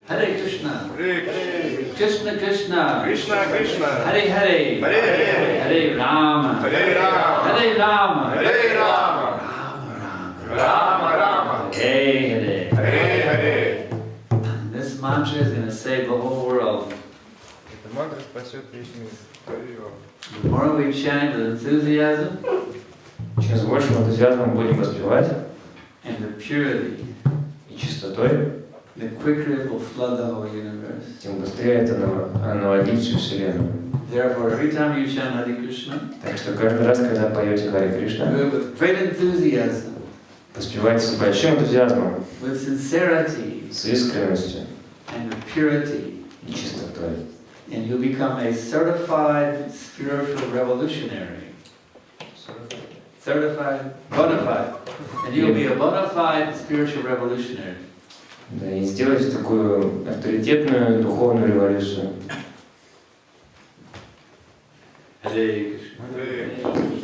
Hare Krishna, Hare Krishna Krishna, Krishna Krishna, Hare Hare, Hare Hare, Hare Rama, Hare Rama, Hare Rama, Hare Rama, Rama Rama, Hare Hare. Hare Hare. This mantra is going to save the whole world. Эта мантра спасет весь мир. The more we chant with enthusiasm Чем с большим энтузиазмом будем воспевать and with purity, и чистотой, the quicker it will flood the whole universe. тем быстрее это наводнит всю Вселенную. Therefore, every time you chant Hare Krishna, Так что каждый раз, когда поете Харе Кришна, do it with great enthusiasm, воспевайте с большим энтузиазмом, with sincerity, с искренностью and with purity, и чистотой. and you'll become a certified spiritual revolutionary. Certified, bona fide. And you'll be a bona fide spiritual revolutionary. Да, и сделайте такую авторитетную духовную революцию. Hare Krishna.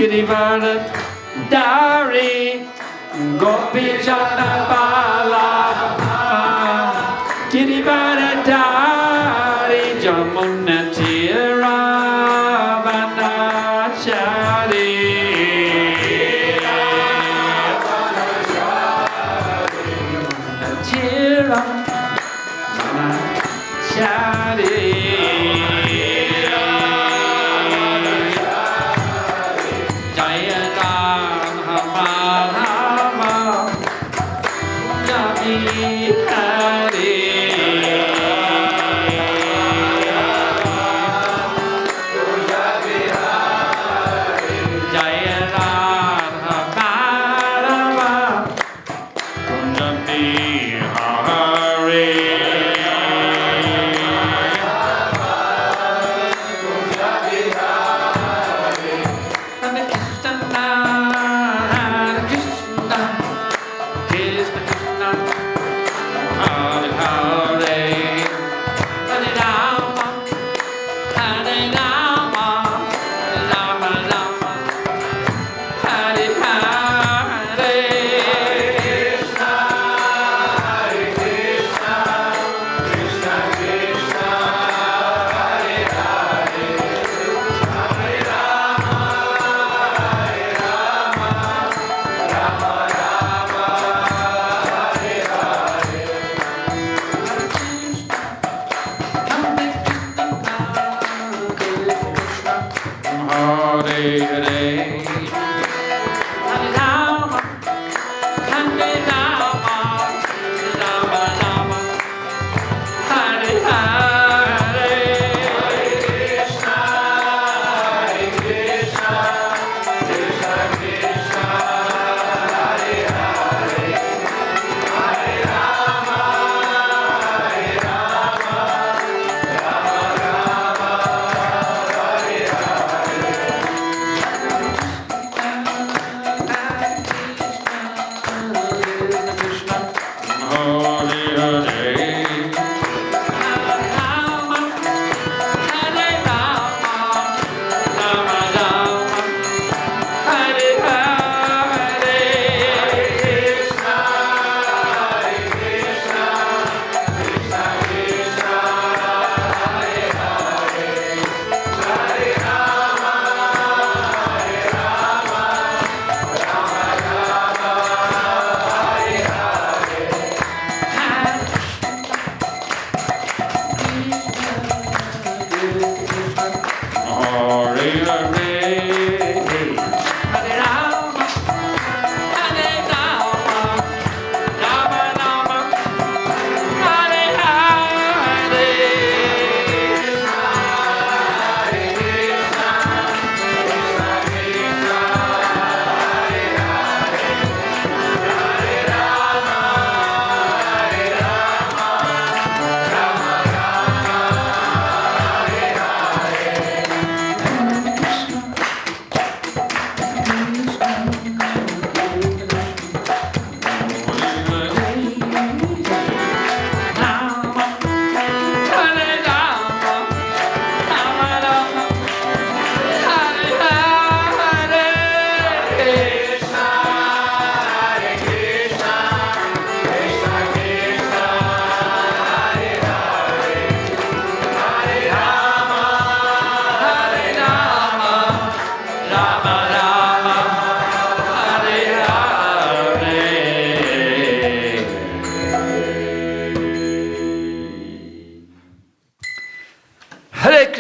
Girivara Dari Gopi Janabala Girivara Dari Jamuna Tira Vanachari Tira Vanachari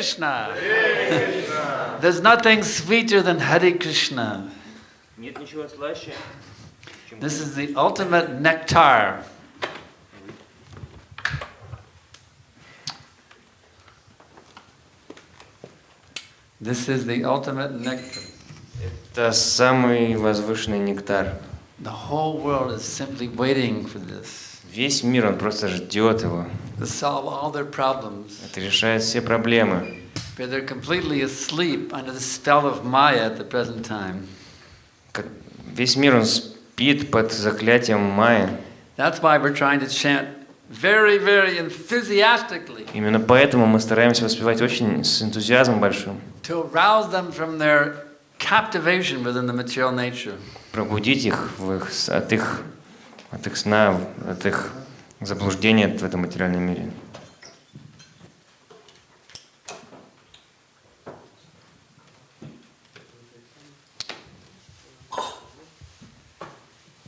Krishna. There's nothing sweeter than Hare Krishna. Нет ничего слаще, чем This is the ultimate nectar. This is the ultimate nectar. Это самый возвышенный нектар. The whole world is simply waiting for this. Весь мир, он просто ждет его. To solve all their problems. Это решает все проблемы. But they're completely asleep under the spell of Maya at the present time. Весь мир, он спит под заклятием Майя. That's why we're trying to chant very, very enthusiastically. Именно поэтому мы стараемся воспевать очень с энтузиазмом большим. To arouse them from their captivation within the material nature. Пробудить их, от их сна, от их заблуждения в этом материальном мире.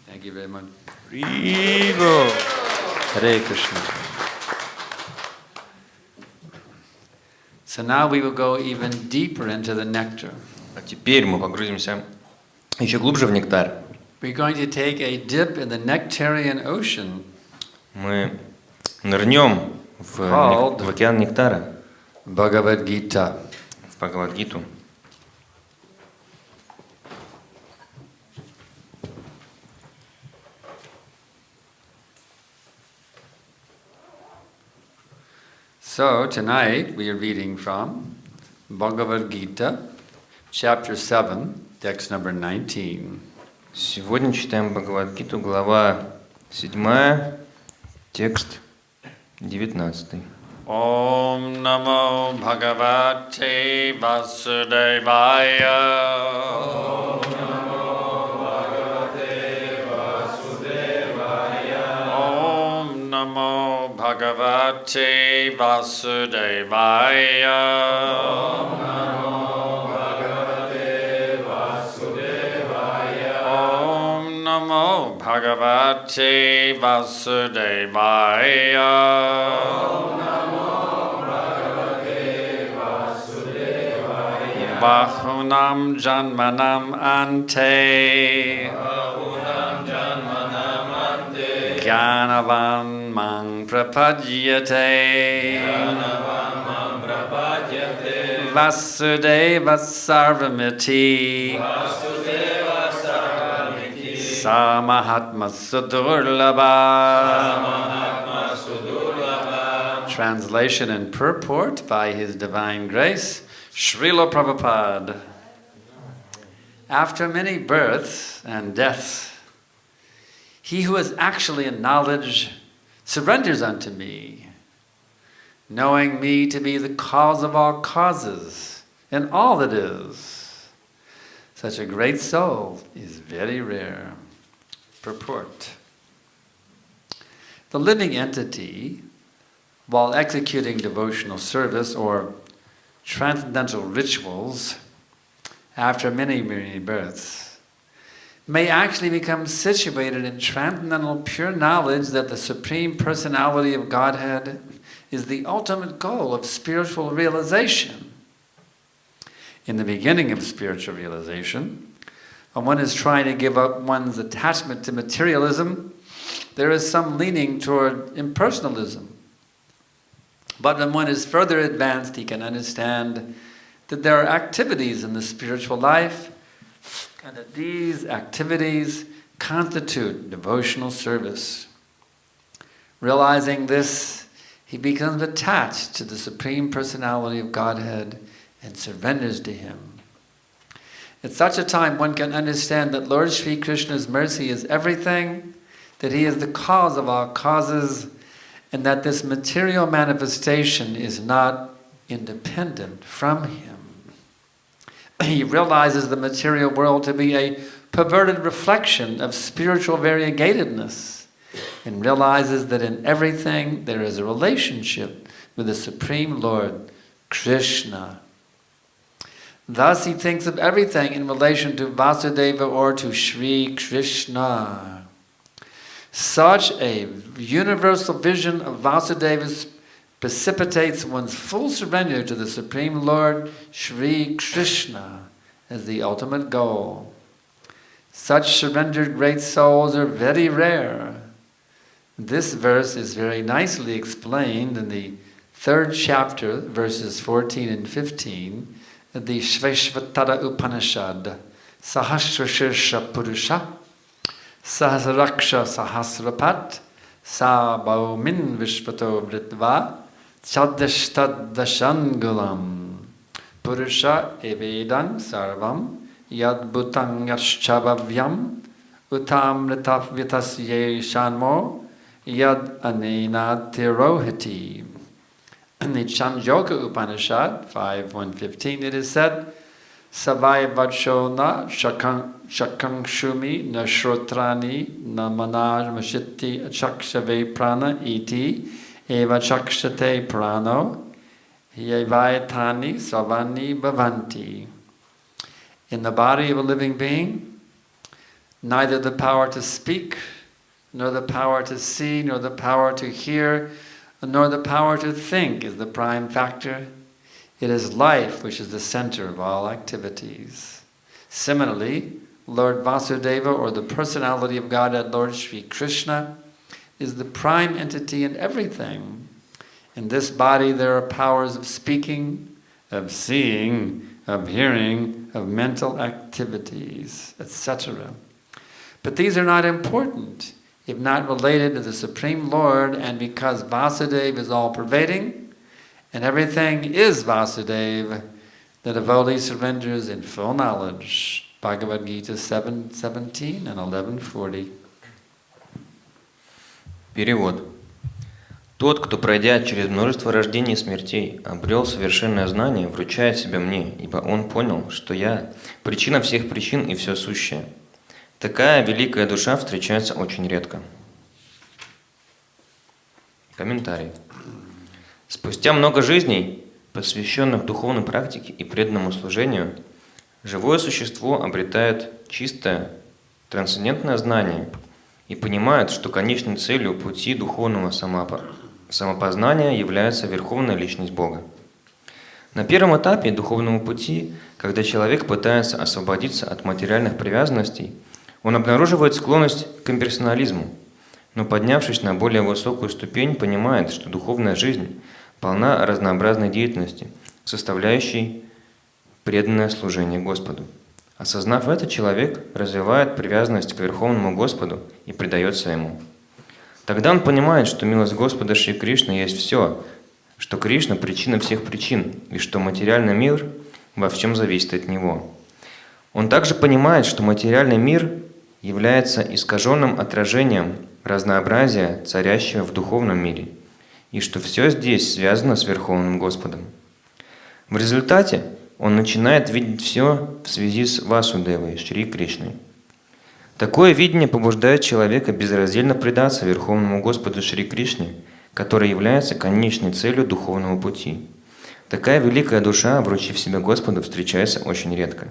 Thank you very much. Риго! Hare Krishna. So now we will go even deeper into the nectar. А теперь мы погрузимся еще глубже в нектар. We're going to take a dip in the nectarian ocean. Мы нырнем в океан нектара, Bhagavad-Gītā. в Бхагавад-гиту. So tonight we are reading from Bhagavad-Gītā, chapter 7, text number 19. Сегодня читаем Бхагавад-гиту, глава 7, текст 19. Om Namo Bhagavate Vasudevaya. Om Namo Bhagavate Vasudevaya. Om Namo Bhagavate Vasudevaya. Om Namo Bhagavate Vasudevaya. Om Namo Bhagavate Vasudevaya. Bahunam janmanam ante Gyanavan mang prapadyate Vasudeva sarvamiti Samahatma sudurlabha. Translation and purport by His Divine Grace Srila Prabhupada. After many births and deaths, he who is actually in knowledge surrenders unto me, knowing me to be the cause of all causes and all that is. Such a great soul is very rare. Purport. The living entity, while executing devotional service or transcendental rituals after many, many births, may actually become situated in transcendental pure knowledge that the Supreme Personality of Godhead is the ultimate goal of spiritual realization. In the beginning of spiritual realization, when one is trying to give up one's attachment to materialism, there is some leaning toward impersonalism. But when one is further advanced, he can understand that there are activities in the spiritual life, and that these activities constitute devotional service. Realizing this, he becomes attached to the Supreme Personality of Godhead and surrenders to Him. At such a time, one can understand that Lord Sri Krishna's mercy is everything, that He is the cause of all causes, and that this material manifestation is not independent from Him. He realizes the material world to be a perverted reflection of spiritual variegatedness, and realizes that in everything there is a relationship with the Supreme Lord, Krishna. Thus he thinks of everything in relation to Vasudeva or to Sri Krishna. Such a universal vision of Vasudeva precipitates one's full surrender to the Supreme Lord, Sri Krishna, as the ultimate goal. Such surrendered great souls are very rare. This verse is very nicely explained in the 3rd chapter, verses 14 and 15, of the Shveshvatara Upanishad, Sahasrashirsha Purusha, Sahasraksha Sahasrapat, Sabaumin Vishvato Vritva, Chadashtadashangulam, Purusha Evedang Sarvam, Yadbhutang Yaschavavyam, Utamritavyatasye Shanmo, Yad Anena Tirohiti. In the Chandogya Upanishad, 5.1.15, it is said, Savaya vacho na shakangshumi na shrotrani na manaj mashiti achakshave prana iti eva chakshate prano yevayatani savani bhavanti. In the body of a living being, neither the power to speak, nor the power to see, nor the power to hear, nor the power to think is the prime factor. It is life which is the center of all activities. Similarly, Lord Vasudeva, or the personality of Godhead, Lord Sri Krishna, is the prime entity in everything. In this body there are powers of speaking, of seeing, of hearing, of mental activities, etc. But these are not important if not related to the Supreme Lord, and because Vasudeva is all-pervading, and everything is Vasudeva, the devotee surrenders in full knowledge. Bhagavad-Gītā 7:17 and 11:40. Перевод. Тот, кто, пройдя через множество рождений и смертей, обрел совершенное знание, вручает себя мне, ибо он понял, что я – причина всех причин и все сущее. Такая великая душа встречается очень редко. Комментарий. Спустя много жизней, посвященных духовной практике и преданному служению, живое существо обретает чистое, трансцендентное знание и понимает, что конечной целью пути духовного самопознания является Верховная Личность Бога. На первом этапе духовного пути, когда человек пытается освободиться от материальных привязанностей, он обнаруживает склонность к имперсонализму, но, поднявшись на более высокую ступень, понимает, что духовная жизнь полна разнообразной деятельности, составляющей преданное служение Господу. Осознав это, человек развивает привязанность к Верховному Господу и предается Ему. Тогда он понимает, что милость Господа Шри Кришны есть все, что Кришна – причина всех причин, и что материальный мир во всем зависит от Него. Он также понимает, что материальный мир является искаженным отражением разнообразия, царящего в духовном мире, и что все здесь связано с Верховным Господом. В результате он начинает видеть все в связи с Васудевой, Шри Кришной. Такое видение побуждает человека безраздельно предаться Верховному Господу Шри Кришне, который является конечной целью духовного пути. Такая великая душа, вручив себя Господу, встречается очень редко.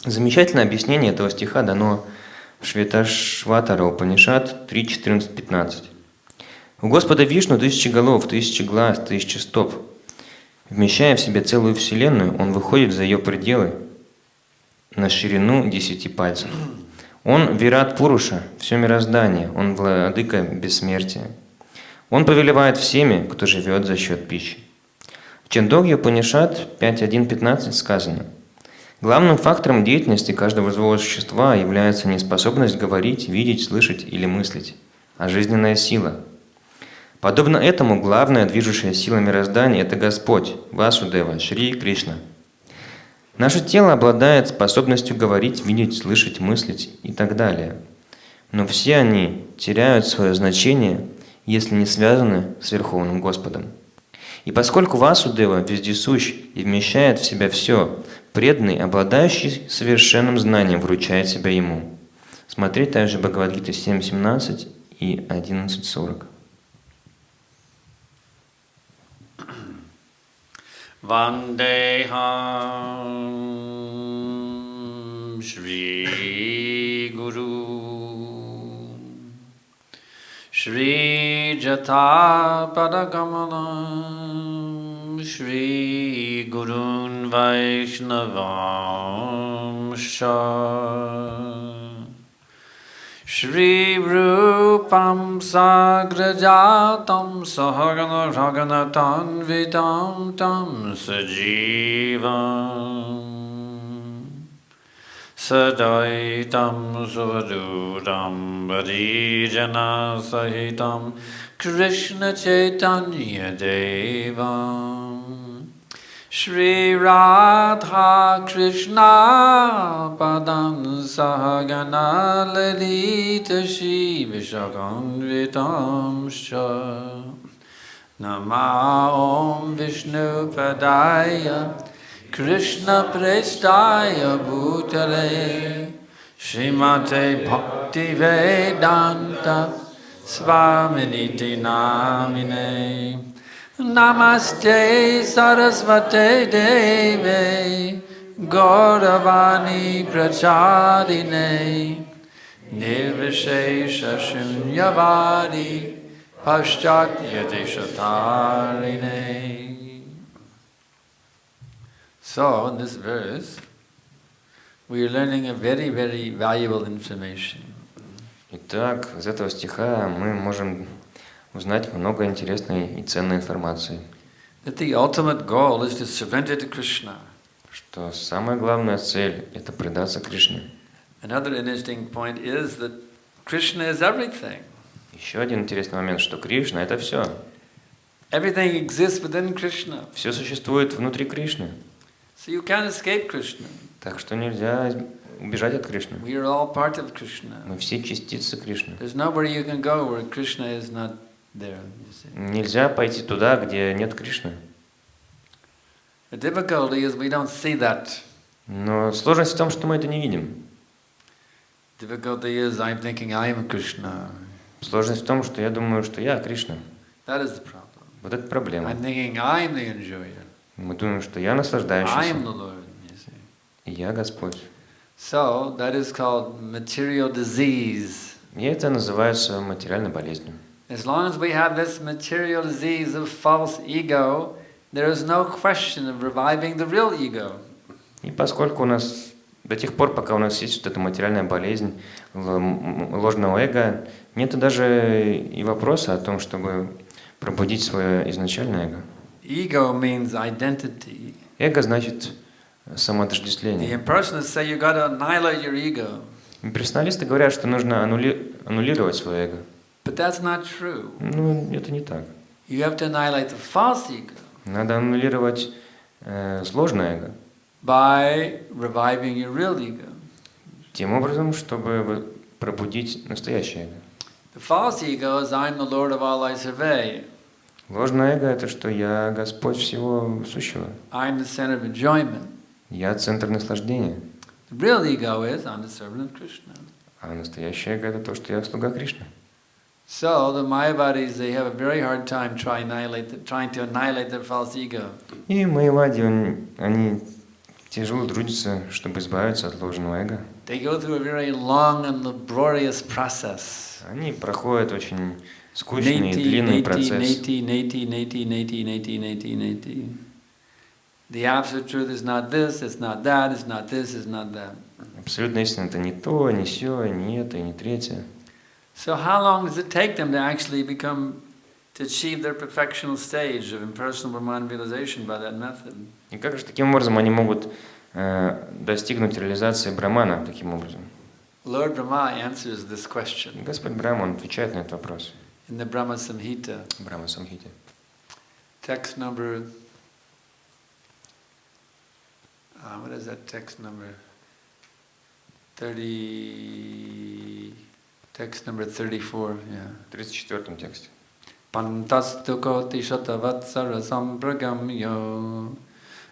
Замечательное объяснение этого стиха дано в Шветашватара Упанишад 3.14-15. У Господа Вишну 1000 голов, 1000 глаз, 1000 стоп. Вмещая в себе целую вселенную, Он выходит за ее пределы на ширину 10 пальцев. Он Вират Пуруша, все мироздание, Он владыка бессмертия. Он повелевает всеми, кто живет за счет пищи. В Чандогья Упанишад 5.1.15 сказано: главным фактором деятельности каждого живого существа является не способность говорить, видеть, слышать или мыслить, а жизненная сила. Подобно этому, главная движущая сила мироздания – это Господь, Васудева, Шри Кришна. Наше тело обладает способностью говорить, видеть, слышать, мыслить и так далее. Но все они теряют свое значение, если не связаны с Верховным Господом. И поскольку Васудева вездесущ и вмещает в себя все, преданный, обладающий совершенным знанием, вручает себя Ему. Смотри также Бхагavad-Gītā 7.17 и 11.40. Vandeham Shri Guru Shri Jata Padagamanam Shri Gurun Vaishnavam Shah Shri Rupam Sagrajatam Sahagana Raganatam Vitam Tam Sajivam Sadaitam Suvadudam Varijana Sahitam Krishna Chaitanya Devam Shri Radha Krishna Padam Sahagana Lalita Shri Vishaganvitam Shah Nama Om Vishnu Padaya Krishna Prestaya Bhutale Srimate Bhakti Vedanta Svaminiti Namine Namaste Sarasvate Deve Gauravani Prachadine Nirvishesha Shunyavadi Paschatya Deshatarine. So, in this verse, we are learning a very, very valuable information. Итак, из этого стиха мы можем узнать много интересной и ценной информации. That the ultimate goal is to surrender to Krishna. Что самая главная цель – это предаться Кришне. Another interesting point is that Krishna is everything. Еще один интересный момент, что Кришна – это все. Everything exists within Krishna. Все существует внутри Кришны. So you can't escape Krishna. Так что нельзя убежать от Кришны. We are all part of Krishna. Мы все частицы Кришны. There's nowhere you can go where Krishna is not there. You see. Нельзя пойти туда, где нет Кришны. The difficulty is we don't see that. Но сложность в том, что мы это не видим. Difficulty is I'm thinking I am Krishna. Сложность в том, что я думаю, что я Кришна. That is the problem. Вот это проблема. I'm thinking I'm the enjoyer. Мы думаем, что я I am наслаждающийся, the Lord. You see. и я Господь. So that is called material disease. И это называется материальной болезнью. As long as we have this material disease of false ego, there is no question of reviving the real ego. И поскольку у нас, до тех пор, пока у нас есть вот эта материальная болезнь ложного эго, нет даже и вопроса о том, чтобы пробудить свое изначальное эго. Ego means identity. Эго значит The самоотождествление. impersonalists say you got to annihilate your ego, Имперсоналисты говорят, что нужно аннулировать свое эго. but that's not true. Ну, это не так. You have to annihilate the false ego Надо аннулировать сложное эго. by reviving your real ego. Тем образом, чтобы пробудить настоящее эго. The false ego is I'm the Lord of all I survey. Ложное эго – это что я Господь всего сущего. I'm the center of enjoyment. Я центр наслаждения. The real ego is I'm the servant of Krishna. А настоящее эго – это то, что я слуга Кришны. So the Mayavadis, they have a very hard time trying to annihilate their false ego. И майявади, они тяжело трудятся, чтобы избавиться от ложного эго. They go through a very long and laborious process. Они проходят очень скучный и длинный процесс. Neti. The absolute truth is not this, it's not that, it's not this, it's not that. Абсолютно истина – это не то, не сё, не это, и не третье. So how long does it take them to actually to achieve their perfectional stage of impersonal Brahman realization by that method? И как же таким образом они могут достигнуть реализации Брахмана таким образом? Lord Brahma answers this question Господь Брахма, он отвечает на этот вопрос. in the Brahma Samhita, Брахма Самхите. text number, what is that text number? 34, yeah. В 34 тексте. Pantastu koti shatavatsara sampragamyo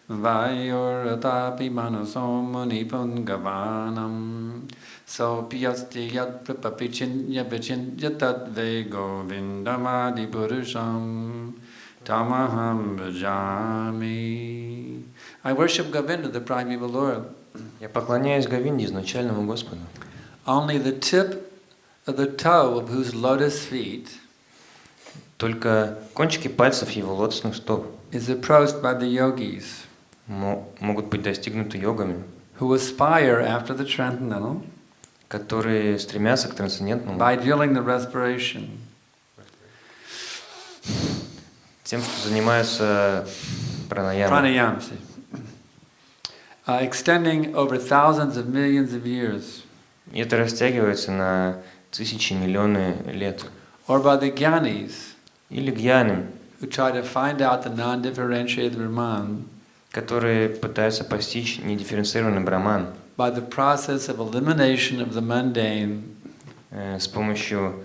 vayoratapi manasomuni pungavanam sopyasti yat prapapichinya vichinya tadve govindamadi purusham tamaham bhajami. I worship Govinda, the primeval Lord. Я поклоняюсь Говинде, изначальному Господу. Only the tip of the toe of whose lotus feet Только кончики пальцев его лотосных стоп is approached by the yogis могут быть достигнуты йогами, who aspire after the transcendental которые стремятся к трансцендентному, by drilling the respiration. тем, что занимаются пранаямой, Pranayama, extending over thousands of millions of years. И это растягивается на тысячи, миллионы лет. Or by the jnanis Или гьяны, who try to find out the non-differentiated Brahman которые пытаются постичь недифференцированный браман by the process of elimination of the mundane. с помощью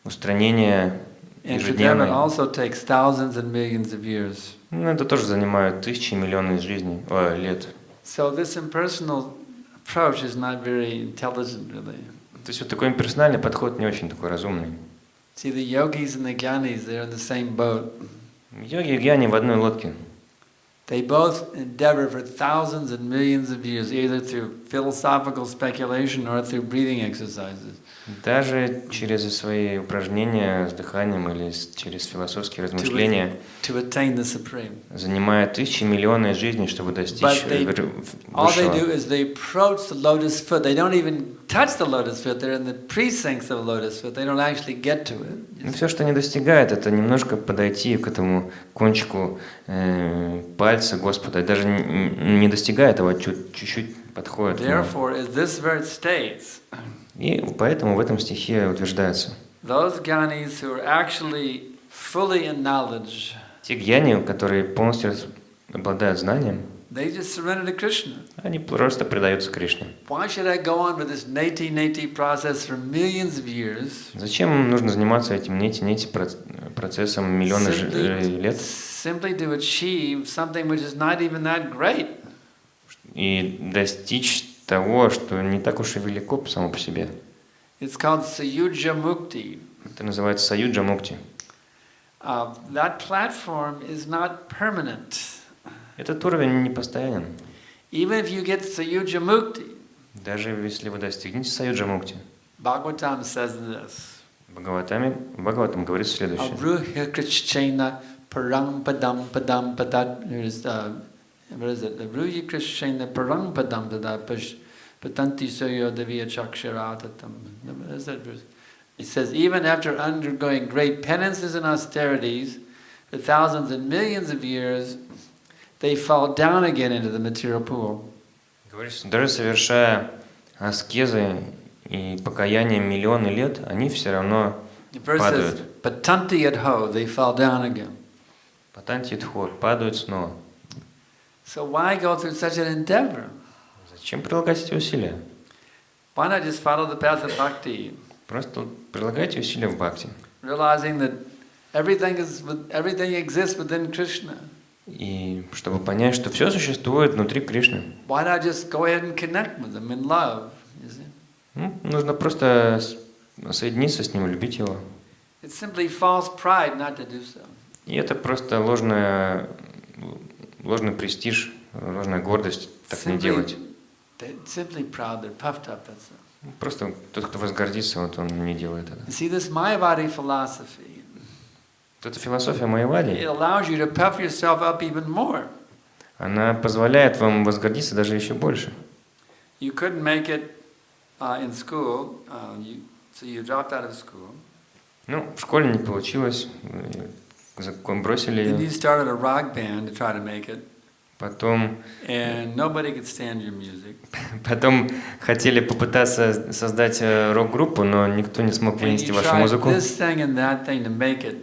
устранения And for them it ежедневной. also takes thousands and millions of years. Ну, это тоже занимает тысячи, миллионы жизней, лет. So this impersonal approach is not very intelligent, really. То есть вот такой имперсональный подход не очень такой разумный. See, the yogis and the gyanis, they're in the same boat. Йоги и гьяни в одной лодке. They both endeavor for thousands and millions of years, either through philosophical speculation or through breathing exercises. Даже через свои упражнения с дыханием или через философские размышления To attain the supreme. занимает тысячи, миллионы жизней, чтобы достичь All they высшего. do is they approach the lotus foot. They don't even touch the lotus foot. They're in the precincts of the lotus foot. They don't actually get to it. Но все, что они достигают, это немножко подойти к этому кончику пальца Господа. И даже не достигает его, чуть-чуть подходит. Therefore, as this verse states, И поэтому в этом стихе утверждается: those gyanis who are actually fully in knowledge, те гьяни, которые полностью обладают знанием, they just surrender to Krishna. они просто предаются Кришне. Why should I go on with this neti process for millions of years? Зачем нужно заниматься этим нети процессом миллионы лет? Simply to achieve something which is not even that great. И достичь того, что не так уж и велико само по себе. It's called Sayuja Mukti. Это называется Саюджа Мукти. That platform is not permanent. Этот уровень не постоянен. Even if you get Sayuja Mukti, Даже если вы достигнете Саюджа Мукти. Bhagavatam says this. Бхагаватам говорит следующее. Avruhya Krishna Parang Padam Padam Padat. What is it? Avruhya Krishna Parang Padam Padat Patanti Soyo Devya Chakshiratatam. What is that verse? It says, even after undergoing great penances and austerities for thousands and millions of years, they fall down again into the material pool. Говорится, даже совершая аскезы и покаяние миллионы лет, они все равно падают. Patanti adho, they fall down again. Патанти дхор, падают снова. So why go through such an endeavor? Зачем прилагать эти усилия? Why not just follow the path of bhakti? Просто прилагайте усилия в бхакти. Realizing that everything exists within Krishna. И чтобы понять, что все существует внутри Кришны. Why not just go ahead and connect with him in love? You see? Нужно просто соединиться с ним, любить его. It's simply false pride not to do so. И это просто ложный престиж, ложная гордость так не делать. Simply proud, they're puffed up. That's all. Просто тот, кто возгордится, вот он не делает это. You see, this Mayavadi philosophy, Вот эта философия Майявади, it allows you to puff yourself up even more. она позволяет вам возгордиться даже еще больше. You couldn't make it in school, so you dropped out of school. В школе не получилось, бросили Then you ее. started a rock band to try to make it, Потом and nobody could stand your music. хотели попытаться создать рок-группу, но никто не смог And вынести you вашу tried музыку. this thing and that thing to make it,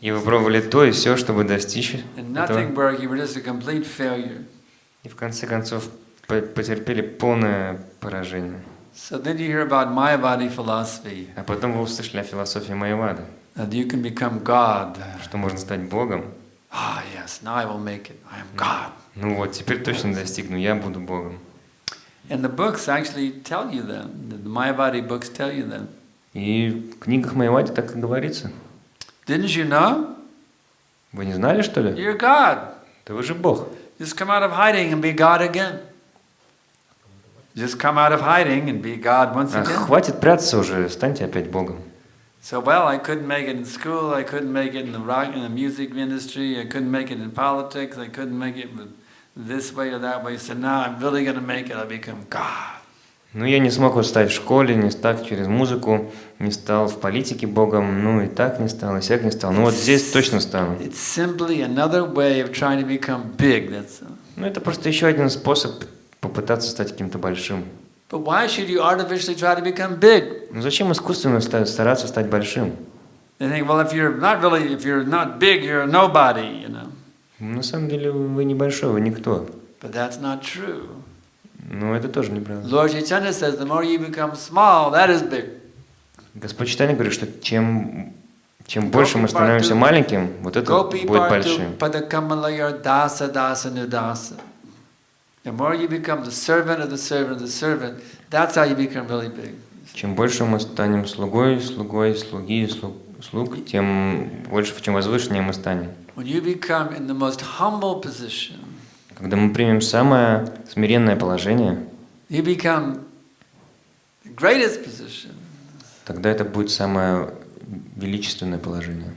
И вы пробовали то и все, чтобы достичь and этого. nothing worked. You were just a complete failure. И в конце концов потерпели полное поражение. So then you hear about Mayavadi philosophy, А потом вы услышали о философии Майявады, that you can become God. что можно стать Богом. Yes, now I will make it. I am God. Вот, теперь точно достигну, я буду Богом. And the books actually tell you that. The Mayavadi books tell you that. И в книгах Майявади так и говорится. Didn't you know? Вы не знали, что ли? You're God. Да вы же Бог. Just come out of hiding and be God again. Just come out of hiding and be God once again. Хватит прятаться уже, станьте опять Богом. So, well, I couldn't make it in school, I couldn't make it in the music industry, I couldn't make it in politics, I couldn't make it with this way or that way. So now I'm really going to make it, I'll become God. Я не смог вот стать в школе, не стать через музыку, не стал в политике Богом, и так не стал, и сяк не стал. Вот здесь точно стану. It's simply another way of trying to become big, that's all. Это просто еще один способ попытаться стать каким-то большим. But why should you artificially try to become big? Зачем искусственно стараться стать большим? They think, well, if you're not big, you're a nobody, you know. На самом деле вы небольшой, вы никто. But that's not true. Это тоже неправда. Lord Chaitanya says, the more you become small, that is big. Господь Чайтанья говорит, что чем Чем больше мы становимся маленьким, вот это Gopi будет partu большим. padakamalayar dasa dasa nudasa. The more you become the servant of the servant of the servant, that's how you become really big. Чем больше мы станем слугой, слуги, слуг, тем больше, чем возвышеннее мы станем. When you become in the most humble position, Когда мы примем самое смиренное положение, you become the greatest position. тогда это будет самое величественное положение.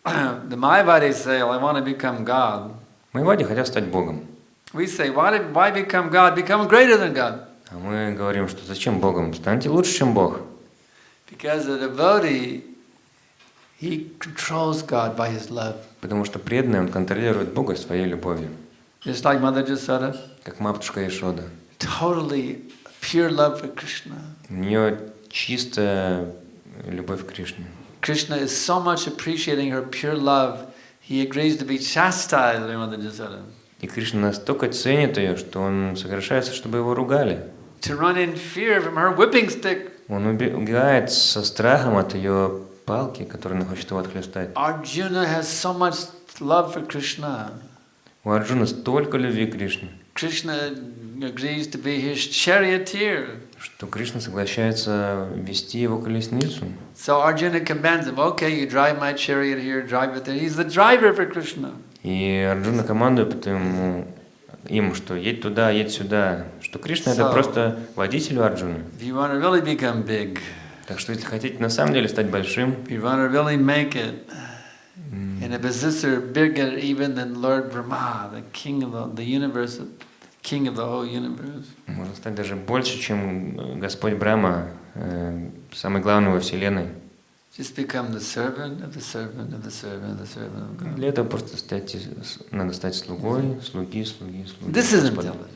The Mayavadis say, "I want to become God." Майавади хотят стать Богом. We say, why become God? Become greater than God. А мы говорим, что зачем Богом? Станьте лучше, чем Бог. Because the devotee, he controls God by his love. Потому что преданный, он контролирует Бога своей любовью. Just like Mother Jasoda. Как матушка Ешода. Totally pure love for Krishna. У нее чистая любовь к Кришне. Krishna is so much appreciating her pure love, he agrees to be chastised by Mother Jasoda. И Кришна настолько ценит ее, что он соглашается, чтобы его ругали. To run in fear from her whipping stick. Он убегает со страхом от ее палки, которой она хочет его отхлестать. Arjuna has so much love for Krishna. У Арджуна столько любви к Кришне, Krishna agrees to be his charioteer. что Кришна соглашается вести его колесницу. So Arjuna commands him, okay, you drive my chariot here, drive it there. He's the driver for Krishna. И Арджуна командует им, что едь туда, едь сюда, что Кришна это просто водитель у Арджуны. If you want to really become big, Так что если хотите на самом деле стать большим, if you want to really make it, in a position bigger even than Lord Brahma, the king of the universe, king of the whole universe. можно стать даже больше, чем Господь Брахма, самый главный во Вселенной. Just become the servant of the servant of the servant of the servant of God. Для этого просто надо стать слугой, слуги. This is intelligence.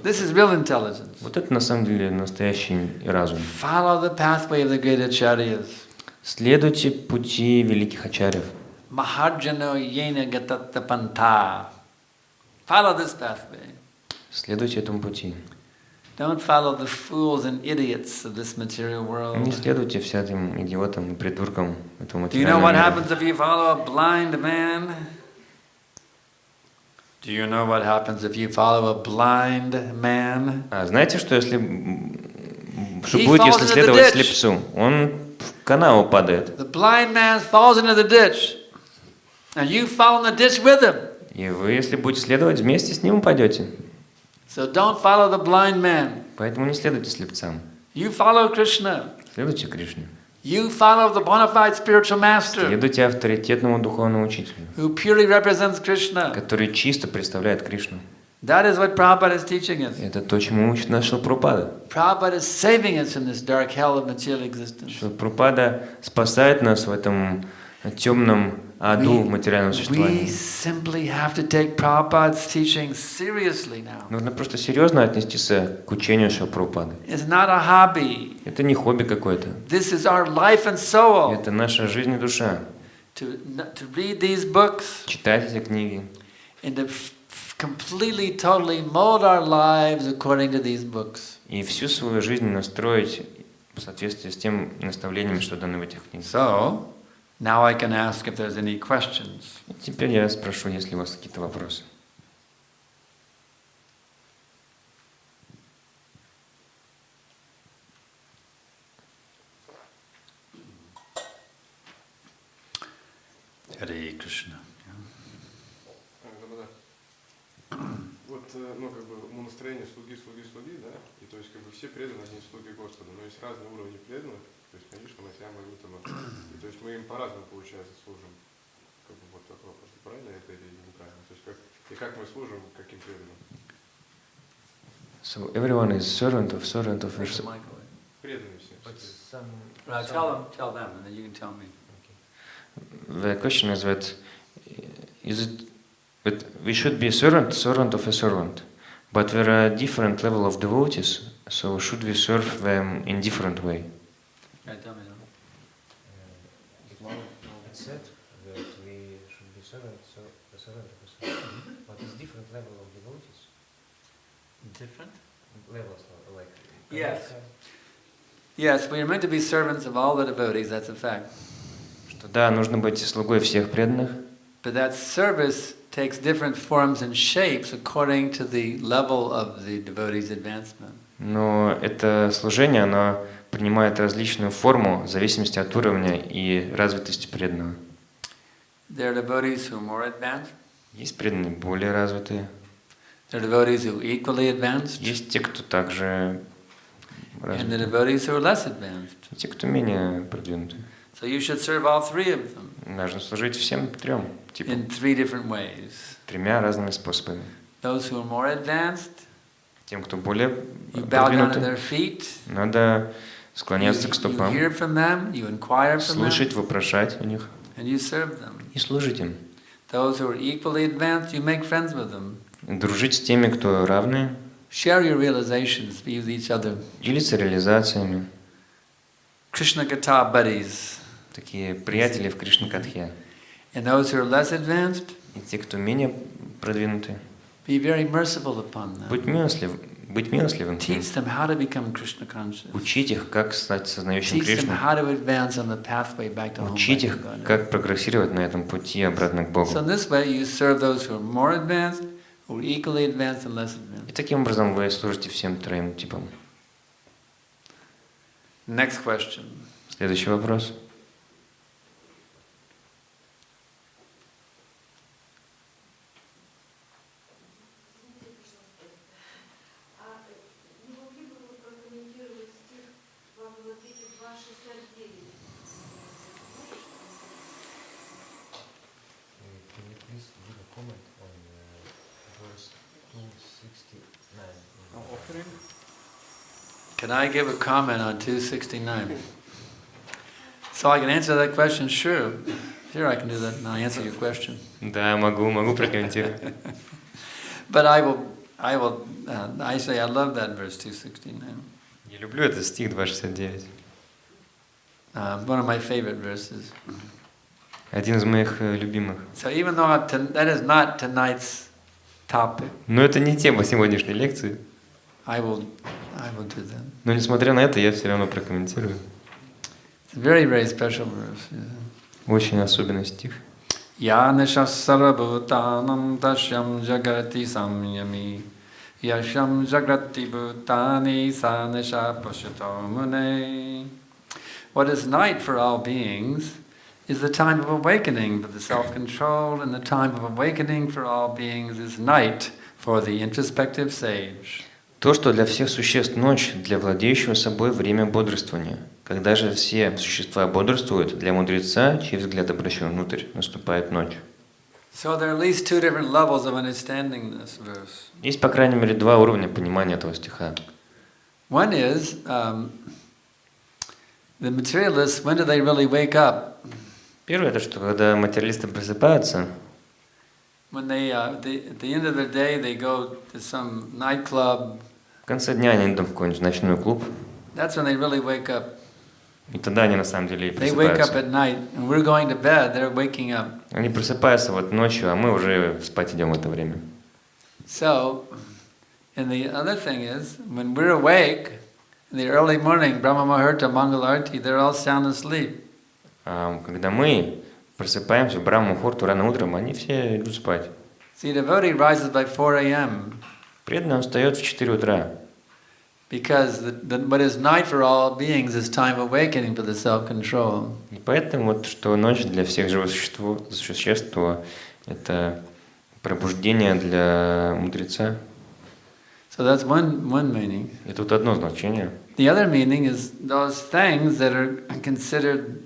This is real intelligence. Вот это на самом деле настоящий разум. Follow the pathway of the great acharyas. Следуйте пути великих ачарьев. Maharjano yena gatatta pantha. Follow this pathway. Следуйте этому пути. Don't follow the fools and idiots of this material world. Не следуйте всяким идиотам и придуркам этого Do you know what материального мира. happens if you follow a blind man? Do you know what happens if you follow a blind man? А знаете, что если He будет, falls если into the следовать ditch. слепцу, он в канаву падает. The blind man falls into the ditch, and you fall in the ditch with him. И вы, если будете следовать, вместе с ним упадете. So don't follow the blind man. Поэтому не следуйте слепцам. You follow Krishna. Следуйте Кришне. You follow the bona fide spiritual master Следуйте авторитетному духовному учителю, who purely represents Krishna. который чисто представляет Кришну. That is what Prabhupada is teaching us. Это то, чему учит наш Прабхупада. Prabhupada is saving us from this dark hell of material existence. Что Прабхупада спасает нас в этом темном аду материального We существования. simply have to take Prabhupada's teaching seriously now. Нужно просто серьезно отнестись к учению Шрила Прабхупады. It's not a hobby. Это не хобби какое-то. This is our life and soul. Это наша жизнь и душа. To read these books Читать эти книги. and to completely, totally mold our lives according to these books. И всю свою жизнь настроить в соответствии с тем наставлениями, что даны в этих книгах. So, now I can ask if there's any questions. Теперь я спрошу, есть ли у вас какие-то вопросы. Hare Krishna. Вот, ну, как бы, умонастроение слуги, да, и то есть, как бы, все преданные, они слуги Господа, но есть разные уровни преданных, то есть, конечно, Матьяма, Гутама, и то есть, мы им по-разному, получается, служим, как бы, вот такой вопрос, правильно это или неправильно, то есть, как мы служим, каким преданным? So everyone is servant of Преданные все. Tell them, and then you can tell me. The question is that that we should be a servant of a servant, but there are different level of devotees, so should we serve them in different way? Tell me. It said that we should be servant of a servant, but it's different level of devotees. Different? Levels like Yes. Yes, we are meant to be servants of all the devotees, that's a fact. Что да, нужно быть слугой всех преданных, But that service takes different forms and shapes according to the level of the devotee's advancement. но это служение, оно принимает различную форму в зависимости от уровня и развитости преданного. There are devotees who are more advanced. Есть преданные более развитые, There are devotees who are equally advanced. есть те, кто также And the развиты, devotees who are less advanced. и те, кто менее продвинуты. So you should serve all three of them Нужно служить всем трем типам, in three different ways. тремя разными способами. Those who are more advanced, Тем, кто более you bow down at продвинутый, their feet. надо склоняться к You стопам, hear from them, you inquire from слушать, them, вопрошать у них and you serve them. и служить им. Those who are equally advanced, you make friends with them. Дружить с теми, кто равны, Share your realizations with each other. делиться реализациями. Krishna Gata buddies. Такие приятели в Кришна-катхе. And those who are less advanced, И те, кто менее продвинуты, be very merciful upon them. быть милостливым к ним. Teach them how to become Krishna conscious. Учить их, как стать сознающим Teach them Кришну. how to advance on the pathway back to home. Учить их, как прогрессировать на этом пути обратно к Богу. So in this way you serve those who are more advanced, who are equally advanced and less И advanced. таким образом вы служите всем троим типам. Next question. Следующий вопрос. Не могли бы вы прокомментировать стих Бхагavad-Гītā 2.69? Can you please give a comment on verse 269? Can I give a comment on 269? So I can answer that question? Sure. Sure, I can do that. Now answer your question. Да, могу прокомментировать. But I say I love that verse 269. Я люблю этот стих 2.69. One of my favorite verses. Один из моих любимых. So even though that is not tonight's topic, Но это не тема сегодняшней лекции. I will do that. Но несмотря на это, я все равно прокомментирую. It's a very, very special verse. Очень особенный стих. Yanisha sarabhutanam tashyam jagati samyami yasham jagrati bhutani sanisha pasyato mune. What is night for all beings is the time of awakening for the self-control, and the time of awakening for all beings is night for the introspective sage. То, что для всех существ ночь, для владеющего собой время бодрствования. Когда же все существа бодрствуют, для мудреца, чей взгляд обращен внутрь, наступает ночь. So there are at least two different levels of understanding this verse. Есть, по крайней мере, два уровня понимания этого стиха. One is the materialists, when do they really wake up? Первое, это что, когда материалисты просыпаются, When they, at the end of the day, they go to some nightclub. в конце дня они идут в какой-нибудь ночной клуб, That's when they really wake up. и тогда они на самом деле и They wake up просыпаются. at night, and we're going to bed. They're waking up. Они просыпаются вот ночью, а мы уже спать идем в это время. So, and the other thing is, when we're awake in the early morning, Brahma Muhurta, Mangalarti, they're all sound asleep. А когда мы просыпаемся в Брахма-мухурту рано утром, они все идут спать. See, devotee rises by 4 a.m. Преданный он встает в 4 утра, because what is night for all beings is time of awakening for the self-control. и поэтому вот что ночь для всех живых существ, то это пробуждение для мудреца. So that's one meaning. И тут одно значение. The other meaning is those things that are considered,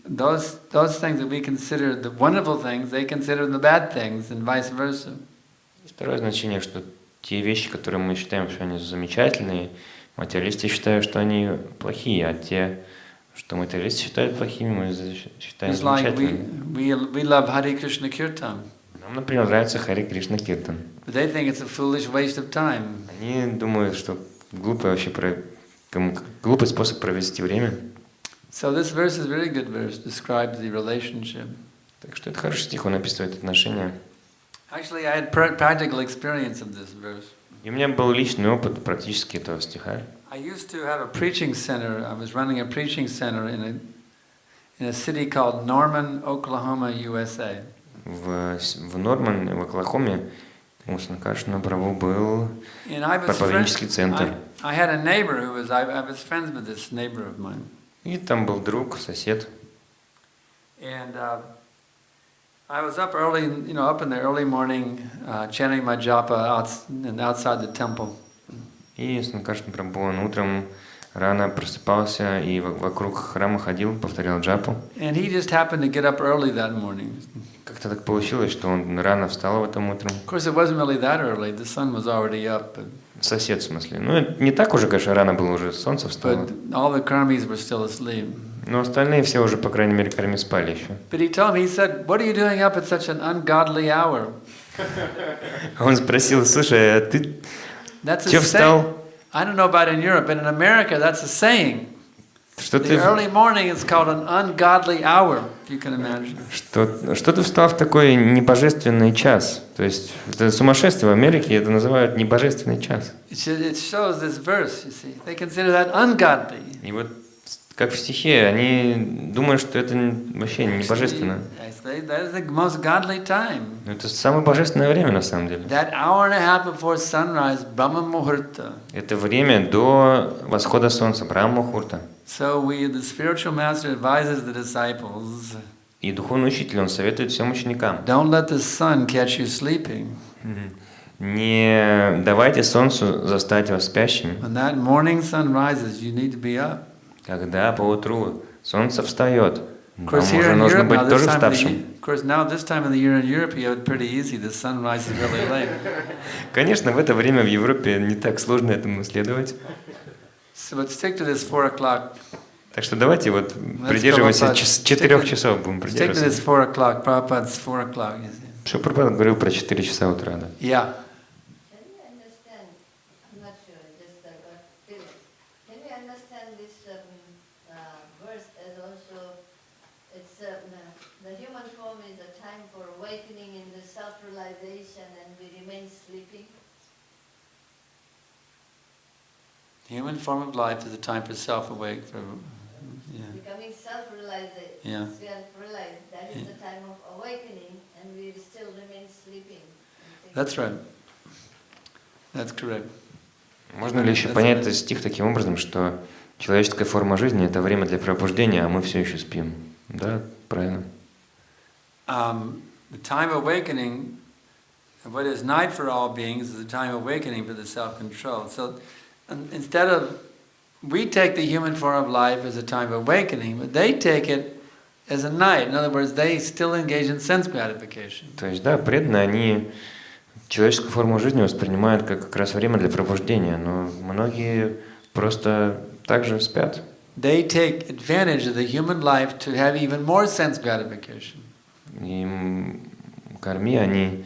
those things that we consider the wonderful things, they consider the bad things, and vice versa. Второе значение, что те вещи, которые мы считаем, что они замечательные, материалисты считают, что они плохие, а те, что материалисты считают плохими, мы считаем It's like замечательными. we love Hare Krishna Kirtan, Нам, например, нравится Харе Кришна Киртан. but they think it's a foolish waste of time. Они думают, что глупый способ провести время. So this verse is a very good verse, describes the relationship. Так что это хороший стих, он описывает отношения. Actually, I had practical experience of this verse. И у меня был личный опыт практически этого стиха. I used to have a preaching center. I was running a preaching center in a city called Norman, Oklahoma, USA. В Норман, в Оклахоме, у Санкаршана Прабху был And I was проповеднический центр. I had a neighbor who was I was friends with this neighbor of mine. И там был друг, сосед. And I was up early, up in the early morning, chanting my japa outside the temple. И Санкаршана Прабху, он утром рано просыпался и вокруг храма ходил, повторял джапу. And he just happened to get up early that morning. Как-то так получилось, что он рано встал в этом утром. Of course, it wasn't really that early. The sun was already up. Сосед, в смысле. Ну, это не так уже, конечно, рано было, уже солнце встало. But all the karmis were still asleep. Но остальные все уже, по крайней мере, карми спали еще. But he told me, he said, "What are you doing up at such an ungodly hour?" Он спросил, слушай, а ты That's че a встал? saying. I don't know about in Europe, but in America, that's a saying. Что The ты, early morning is called an ungodly hour, if you can imagine. что ты встал в такой небожественный час? То есть это сумасшествие в Америке, это называют небожественный час. It shows this verse, you see. They consider that ungodly. И вот как в стихе, они думают, что это вообще не божественно. That is the most godly time. Но это самое божественное время на самом деле. That hour and a half before sunrise, Brahma Muhurta. Это время до восхода солнца, Брахма-мухурта. So the spiritual master advises the disciples. И духовный учитель, он советует всем ученикам. Don't let the sun catch you sleeping. Не давайте солнцу застать вас спящим. When that morning sun rises, you need to be up. Когда поутру солнце встает, Of вам course, here уже in нужно Europe, now быть тоже this time of the вставшим. of course, now this time of the year in Europe, you have it pretty easy. The sun rises really late. Конечно, в это время в Европе не так сложно этому следовать. So, but stick to this 4 o'clock. Так что давайте вот придерживаемся 4 часов будем Stick to придерживаться. this 4 o'clock. Prabhupada's 4 o'clock. You see. Что Прабхупада говорил про 4 часа утра, да? Yeah. Can we understand, I'm not sure, just got feeling. Can we understand this verse as also, it's the human form is a time for awakening in the self-realization and we remain sleeping? Human form of life is a time for self-awake. Becoming self-realized, Yeah. self-realized, that is the time of awakening and we still remain sleeping. That's right. That's correct. Можно ли еще понять этот стих таким образом, что человеческая форма жизни – это время для пробуждения, а мы все еще спим? Да, правильно. The time of awakening, what is night for all beings, is the time of awakening for the self-control. So instead of, we take the human form of life as a time of awakening, but they take it as a night. In other words, they still engage in sense gratification. То есть, да, преданные, они человеческую форму жизни воспринимают как раз время для пробуждения, но многие просто также спят. They take advantage of the human life to have even more sense gratification. И карми, они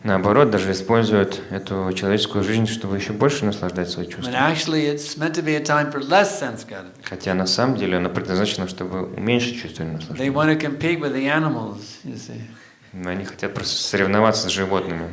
наоборот даже используют эту человеческую жизнь, чтобы еще больше наслаждать свои чувства. When actually it's meant to be a time for less sense gratification. Хотя на самом деле она предназначена, чтобы уменьшить чувственное They наслаждение. want to compete with the animals, you see. Они хотят просто соревноваться с животными.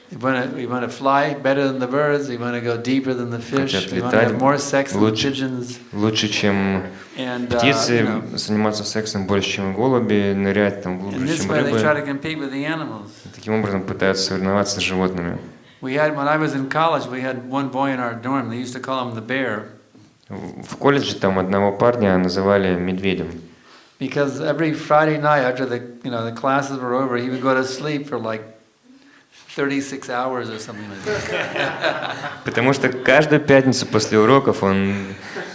We want to fly better than the birds. We want to go deeper than the fish. Хотят We want to have летать more sex than the лучше, pigeons. лучше, чем And птицы, заниматься сексом больше, чем голуби, нырять там in глубже, this чем way they try рыбы. to compete with the animals. И таким образом пытаются соревноваться с животными. When I was in college, we had one boy in our dorm. They used to call him the bear В колледже там одного парня называли медведем. because every Friday night after the classes were over, he would go to sleep for like 36 hours or something like that. Потому что каждую пятницу после уроков он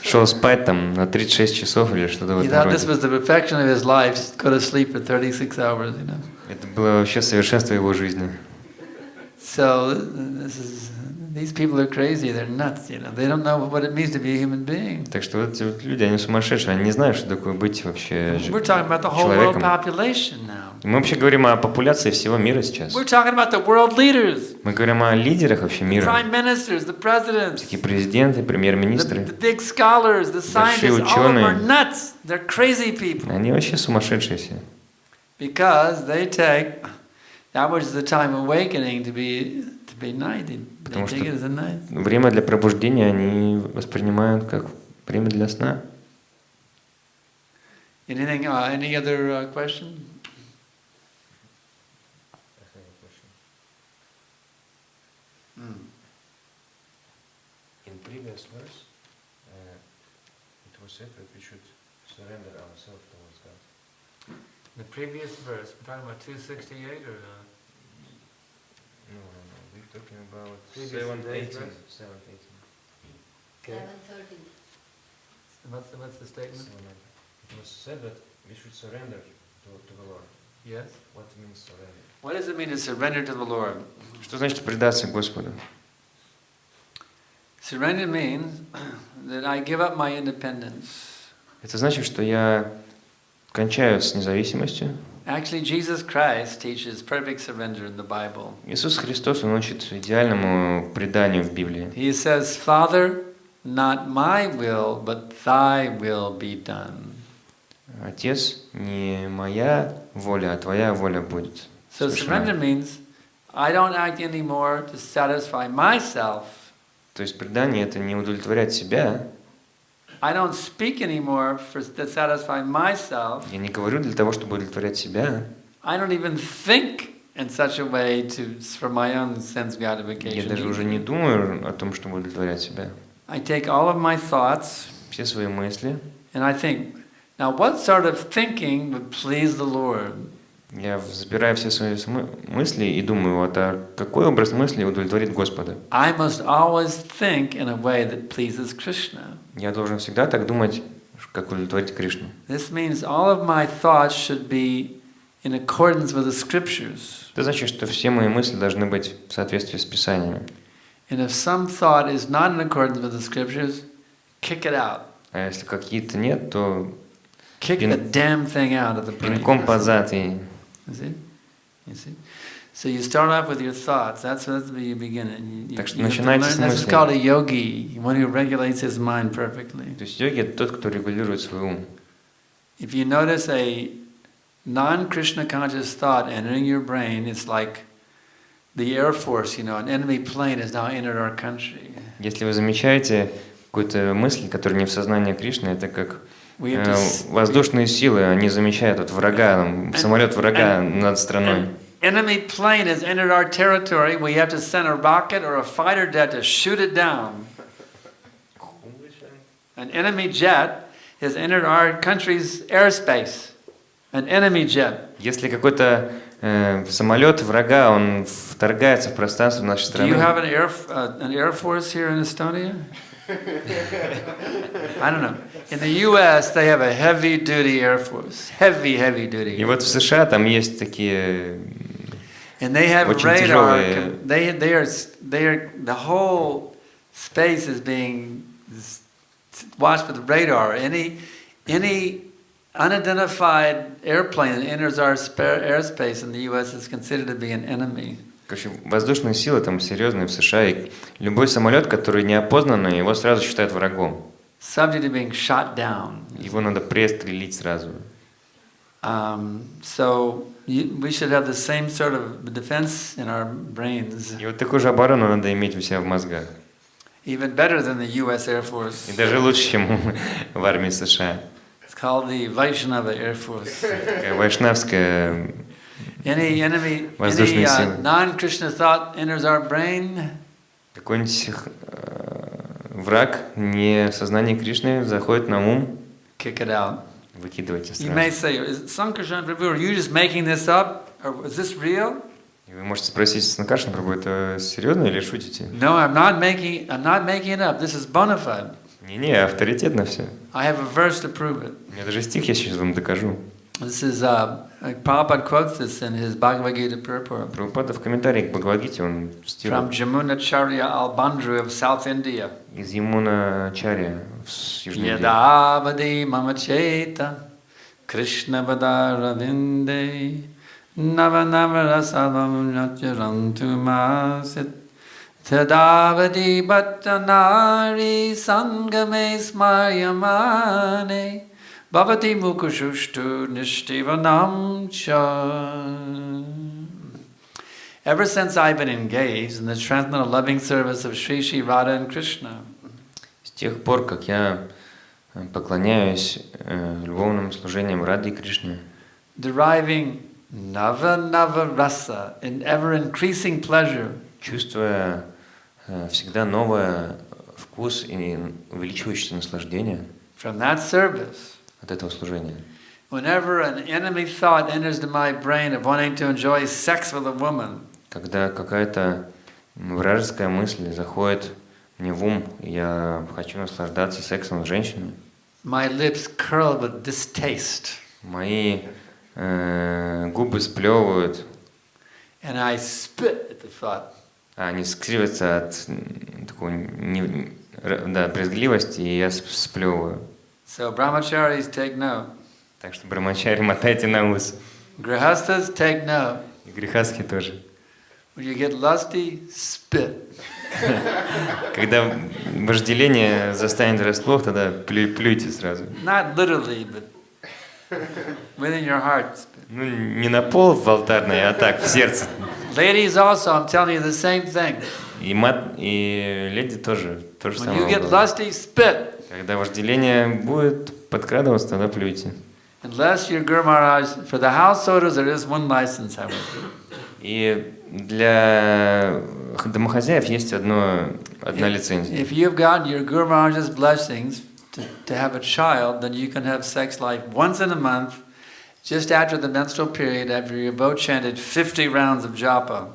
шел спать там на 36 часов или что-то в He этом thought this роде. was the perfection of his life, just go to sleep for 36 hours, you know. Это было вообще совершенство его жизни. So these people are crazy. They're nuts, you know. They don't know what it means to be a human being. Так что вот эти вот люди, они сумасшедшие, они не знают, что такое быть вообще We're talking about the whole world человеком. population now. Мы вообще говорим о популяции всего мира сейчас. We're talking about the world leaders, Мы говорим о лидерах вообще the мира. prime ministers, the presidents, Такие президенты, премьер-министры. the big scholars, the scientists. All of them ученые. are nuts. They're crazy people Они вообще сумасшедшие все. because they take That was the time of awakening to be night. They Потому take it as что a night. время для пробуждения они воспринимают как время для сна. Anything? Any other question? In previous verse, it was said that we should surrender ourselves towards God. The previous verse, we're talking about 268 or? No, we're talking about Previous 7:18. verse? 7:18. 7:30. What's the statement? It was said that we should surrender to the Lord. Yes. What means surrender? What does it mean to surrender to the Lord? Что значит предаться Господу? Surrender means that I give up my independence. Это значит, что я кончаю с независимостью. Actually, Jesus Christ teaches perfect surrender in the Bible. Иисус Христос, Он учит идеальному преданию в Библии. He says, Father, not my will, but thy will be done. Отец, не моя воля, а твоя воля будет. So surrender means I don't act anymore to satisfy myself. То есть предание — это не удовлетворять себя. I don't speak anymore to satisfy myself. Я не говорю для того, чтобы удовлетворять себя. I don't even think in such a way for my own sense gratification. Я даже уже не думаю о том, чтобы удовлетворять себя. I take all of my thoughts Все свои мысли. and I think, now what sort of thinking would please the Lord? Я забираю все свои мысли и думаю, вот, а какой образ мысли удовлетворит Господа? I must always think in a way that pleases Krishna. Я должен всегда так думать, как удовлетворить Кришну. This means all of my thoughts should be in accordance with the scriptures. Это значит, что все мои мысли должны быть в соответствии с Писаниями. And if some thought is not in accordance with the scriptures, kick it out. А если какие-то нет, то Kick the damn thing out of the brain. пинком под зад и... You see? You see? So you start off with your thoughts. That's where you begin. Так что You have to начинайте learn. с This is мыслей. called a yogi, one who regulates his mind perfectly. То есть йоги — это тот, кто регулирует свой ум. If you notice a non-Krishna conscious thought entering your brain, it's like the Air Force, an enemy plane has now entered our country. Если вы замечаете какую-то мысль, которая не в сознании Кришны, это как воздушные силы, они замечают вот врага, самолет врага над страной. Enemy plane has entered our territory. We have to send a rocket or a fighter jet to shoot it down. An enemy jet has entered our country's airspace. An enemy jet. Если какой-то самолет врага, он вторгается в пространство нашей Do you страны. have an air force here in Estonia? I don't know. In the U.S., they have a heavy-duty air force. Heavy duty. И вот в США там есть такие And they have очень radar. тяжелые. The whole space is being watched with radar. Any unidentified airplane that enters our airspace in the U.S. is considered to be an enemy. Короче, воздушные силы там серьезные в США, и любой самолет, который неопознанный, его сразу считают врагом. Subject to being shot down. Его надо пристрелить сразу. So we should have the same sort of defense in our brains. И вот такую же оборону надо иметь у себя в мозгах. Even better than the U.S. Air Force. И даже лучше, чем в армии США. It's called the Vaishnava Air Force. Такая вайшнавская Any воздушные силы. non-Krishna thought enters our brain. Какой-нибудь враг не в сознании Кришны заходит на ум, Kick it out. выкидывайте You may сразу. say, Sankarshan Prabhu, are you just making this up? Or is this real? И вы можете спросить Санкаршан Прабху, это серьезно или шутите? No, I'm not making it up. This is bona fide. Не, авторитетно все. I have a verse to prove it. У меня даже стих я сейчас вам докажу. This is Prabhupada quotes this in his Bhagavad-Gītā purport. Прабхупада в комментарии к Бхагавад-Гите он цитирует From Jamunacharya Albandru of South India. из Ямуначарья с Южной Индии. Yadavadi mamacheta Krishna vadaravinde Navanavarasavam natyarantu masit Tadavadi bhattanari sangame smayamane Bhavati mukhushtu nishtivanam cha. Ever since I've been engaged in the transcendental loving service of Sri Sri Radha and Krishna, С тех пор, как я поклоняюсь любовным служениям Рады и Кришне, deriving nava nava rasa in ever increasing pleasure, чувствуя всегда новый вкус и увеличивающееся наслаждение from that service, от этого служения. whenever an enemy thought enters into my brain of wanting to enjoy sex with a woman, Когда какая-то вражеская мысль заходит мне в ум, и я хочу наслаждаться сексом с женщиной, my lips curl with distaste, мои губы сплевывают, and I spit at the thought. а они скривятся от такой брезгливости, и я сплевываю. So brahmacharis, take note. Так что брамачари, мотайте на ус. Grihasthas, take note. И грехастхи тоже. When you get lusty, spit. Когда вожделение застанет врасплох, тогда плюйте сразу. Not literally, but within your heart. Spit. Ну, не на пол в алтарной, а так, в сердце. Ladies also, I'm telling you the same thing. И леди тоже, то же When самое. you get lusty, spit. Когда вожделение будет подкрадываться, тогда плюйте. Unless your Guru Maharaj, for the householders there is one license, however. И для домохозяев есть одна лицензия. If you've gotten your Guru Maharaj's blessings to have a child, then you can have sex life once in a month, just after the menstrual period, after you've both chanted 50 rounds of japa.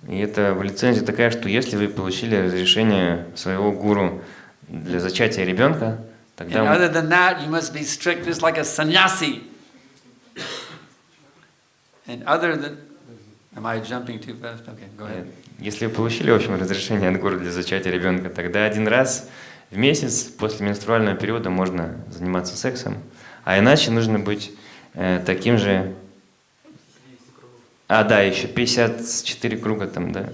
И эта лицензия такая, что если вы получили разрешение своего гуру для зачатия ребенка, And тогда other than that, you must be strict just like a sannyasi. And other than... Am I jumping too fast? Okay, go ahead. если вы получили, в общем, разрешение от гуру для зачатия ребенка, тогда один раз в месяц после менструального периода можно заниматься сексом, а иначе нужно быть таким же... да, еще 54 круга там, да.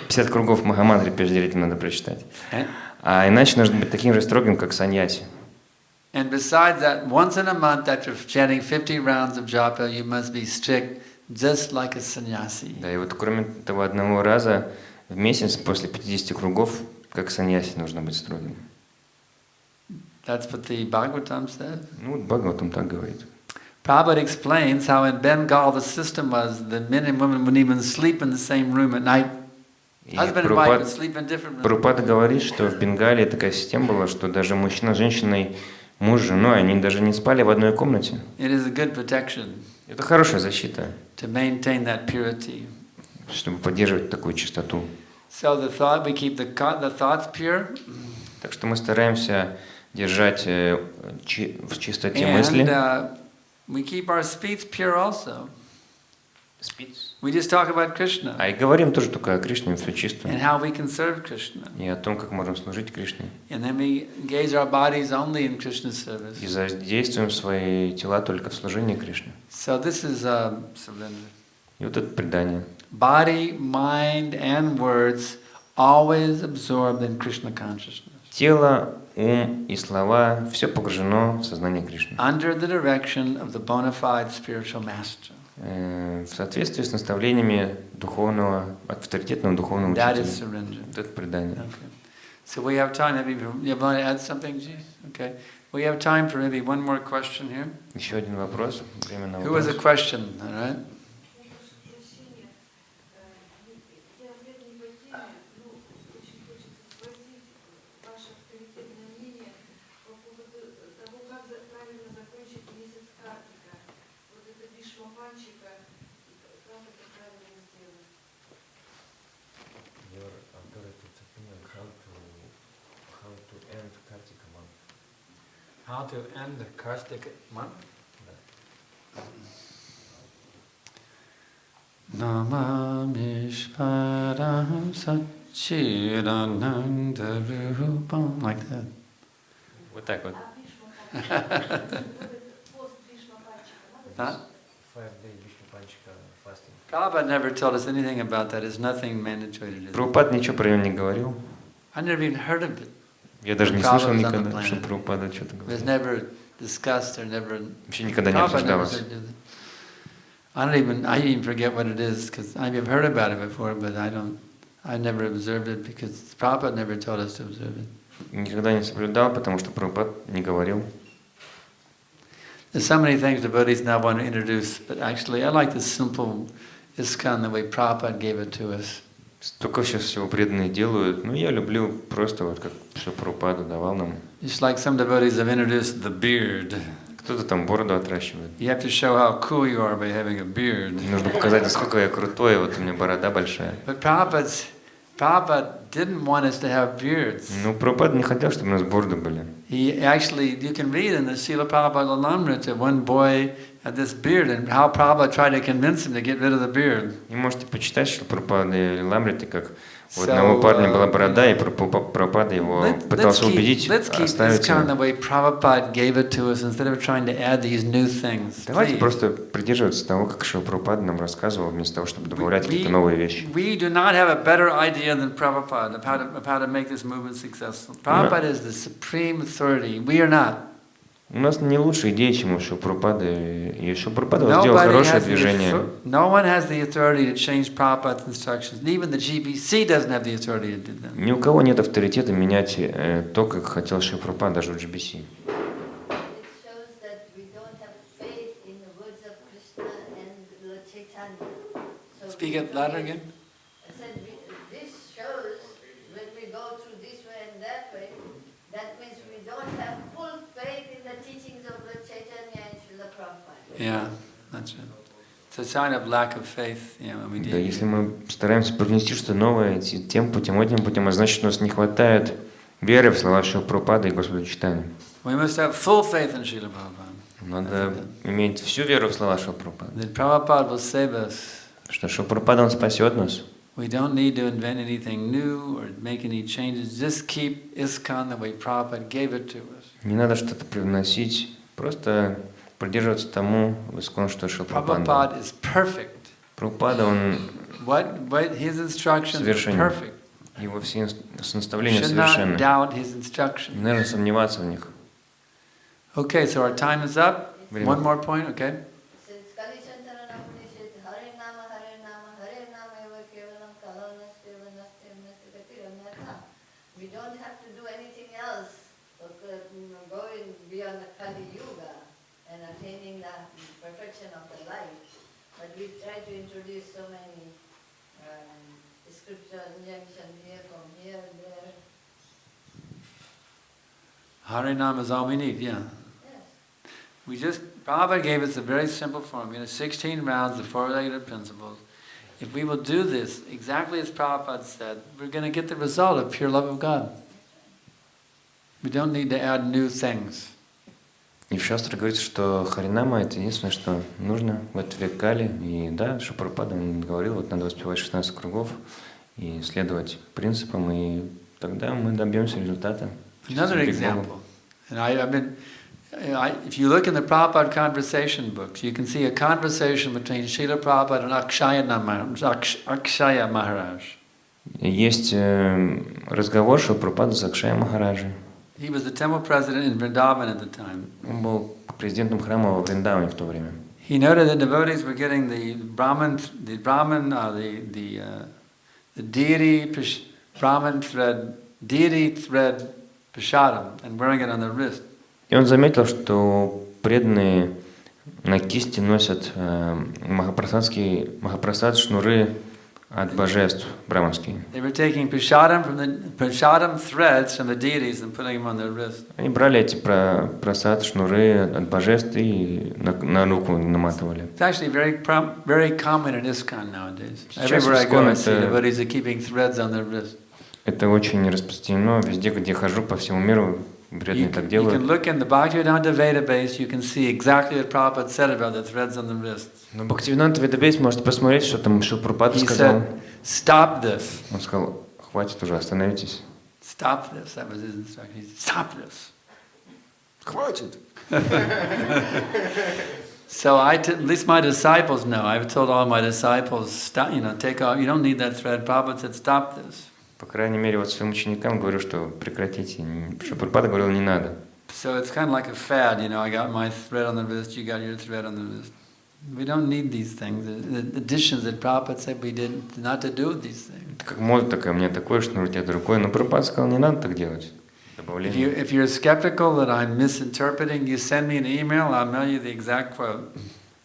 50 кругов Махамантры предварительно надо прочитать. А иначе нужно быть таким же строгим, как саньяси. And besides that, once in a month after chanting 50 rounds of japa, you must be strict just like a sannyasi. Да, и вот кроме того одного раза в месяц после 50 кругов, как саньяси, нужно быть строгим. That's what the Bhagavatam says. Ну, вот Бхагаватам так говорит. Prabhupada explains how in Bengal the system was that men and women wouldn't even sleep in the same room at night. И Husband and wife would sleep in different rooms. Прабхупада говорит, что в Бенгалии такая система была, что даже мужчина с женщиной, муж с женой, они даже не спали в одной комнате. It is a good protection Это хорошая защита, to maintain that purity. чтобы поддерживать такую чистоту. So the thought, we keep the thoughts pure. Так что мы стараемся держать в чистоте And мысли. we keep our speech pure also. Спиц. We just talk about Krishna А и говорим тоже только о Кришне, все чисто. and how we can serve Krishna. И о том, как можем служить Кришне. And then we engage our bodies only in Krishna's service. И задействуем свои тела только в служении Кришне. So this is surrender. И вот это предание. Body, mind, and words always absorbed in Krishna consciousness. Тело, ум и слова – все погружено в сознание Кришны. Under the direction of the bona fide spiritual master. В соответствии с наставлениями духовного, авторитетного духовного That is учителя. surrender. Вот это предание. Okay. So we have time. Maybe you want to add something, Ji? Okay. We have time for maybe one more question here. Еще один вопрос. Время на Who has a вопрос. question? All right. How to end the Kartika month? Namamishvaram Satchidananda Rupam. Like that. Вот так вот. Huh? Prabhupada never told us anything about that. There's nothing mandatory to do. Прабхупад ничего про него не говорил. I never even heard of it. Я даже не Prabhupada слышал was on the никогда, planet. что Прабхупада что-то It was говорил. never discussed or never... Вообще никогда не Prabhupada never обсуждалось. said that. I even forget what it is, because I've heard about it before, but I never observed it, because Prabhupada never taught us to observe it. Никогда не соблюдал, потому что Прабхупад не говорил. There's so many things devotees now want to introduce, but actually I like the simple ISKCON, the way Prabhupada gave it to us. Столько сейчас всего преданные делают, но я люблю просто вот как все Прабхупада давал нам. Just like some devotees have introduced the beard. Кто-то там бороду отращивает. You have to show how cool you are by having a beard. Нужно показать, насколько я крутой, вот у меня борода большая. But Prabhupada didn't want us to have beards. Ну, Прабхупада не хотел, чтобы у нас бороды были. He actually, you can read in the Srila Prabhupada Lilamrita, one boy had this beard, and how Prabhupada tried to convince him to get rid of the beard. И можете почитать, что Прабхупада и Ламриты, как у одного парня была борода, и Прабхупада его пытался убедить оставить ISKCON the его. way Prabhupada gave it to us, instead of trying to add these new things. Давайте просто придерживаться того, как Шрила Прабхупада нам рассказывал, вместо того, чтобы добавлять какие-то новые вещи. We do not have a better idea than Prabhupada of how to make this movement successful. Prabhupada is the supreme authority. We are not. У нас не лучше идеи, чем у Шрила Прабхупады. И Шрила Прабхупада сделал хорошее движение. No one has the authority to change Prabhupada's instructions. Even the GBC doesn't have the authority to do that. Ни у кого нет авторитета менять то, как хотел Шрила Прабхупада, даже у GBC. Speak it louder again. I said, this shows when we go through this way and that way, that means we don't have full faith in the teachings of Lord Chaitanya and Srila Prabhupada. Yeah, that's it. It's a sign of lack of faith, when we do. Да, если мы стараемся привнести что-то новое, идти тем путем, этим путем, а значит, у нас не хватает веры в слова Шрила Прабхупады и Господа Чайтаньи. We must have full faith in Srila Prabhupada. Надо иметь всю веру в слова Шрила Прабхупады. That Prabhupada will save us. Что Шрила Прабхупада, он спасет нас. We don't need to invent anything new or make any changes. Just keep ISKCON the way Prabhupada gave it to us. Не надо что-то привносить, просто придерживаться тому, ISKCON, что Шрила Прабхупада. Prabhupada is perfect. Прабхупада, он his instructions are perfect. Его все наставления Should not совершенны. doubt his instructions. Не нужно сомневаться в них. Okay, so our time is up. One more point, okay? We don't have to do anything else going beyond the Kali Yuga and attaining the perfection of the life. But we try to introduce so many scripture injunction here, from here and there. Harinam is all we need, yeah. Yes. Prabhupada gave us a very simple formula, 16 rounds of 4 regular principles. If we will do this exactly as Prabhupada said, we're going to get the result of pure love of God. We don't need to add new things. И в Шастре говорится, что Харинама — это единственное, что нужно в этой векале. И да, Шрила Прабхупада говорил, вот надо воспевать 16 кругов и следовать принципам, и тогда мы добьемся результата. Another example, and if you look in the Prabhupada conversation books, you can see a conversation between Srila Prabhupada and Akshaya Maharaj. Есть разговор Шрила Прабхупады с Акшая Махараджей. He was the temple president in Vrindavan at the time. Он был президентом храма во Вриндаване в то время. He noted that devotees were getting the deity thread prashadam and wearing it on their wrist. И он заметил, что преданные на кисти носят махапрасад шнуры от божеств браманские. They were taking prashadam threads from the deities and putting them on their wrist. Они брали эти прасад шнуры от божеств и на руку наматывали. It's actually very common in ISKCON nowadays. Everywhere I go, I see devotees are keeping threads on their wrist. Это очень распространено везде, где хожу по всему миру. Преданные так You делают. can look in the Bhagavad-Gītā database, you can see exactly what Prabhupada said about the threads on the wrists. Но Бхактивиданта Ведабейс можете посмотреть, что там Шрила Прабхупада He сказал. said, stop this. Он сказал, хватит уже, остановитесь. Stop this. That was his instruction. He said, stop this. Хватит. So at least my disciples know. I've told all my disciples, stop, take off. You don't need that thread. Prabhupada said, stop this. По крайней мере, вот своим ученикам говорю, что прекратите. Шрила Прабхупада говорил, не надо. So it's kind of like a fad, I got my thread on the wrist, you got your thread on the wrist. We don't need these things. The additions that Prabhupada said we did not to do these things. Как мод такой, у меня такой шнур, у тебя другой. Но Прабхупада сказал, не надо так делать. Добавление. If you're skeptical that I'm misinterpreting, you send me an email, I'll mail you the exact quote.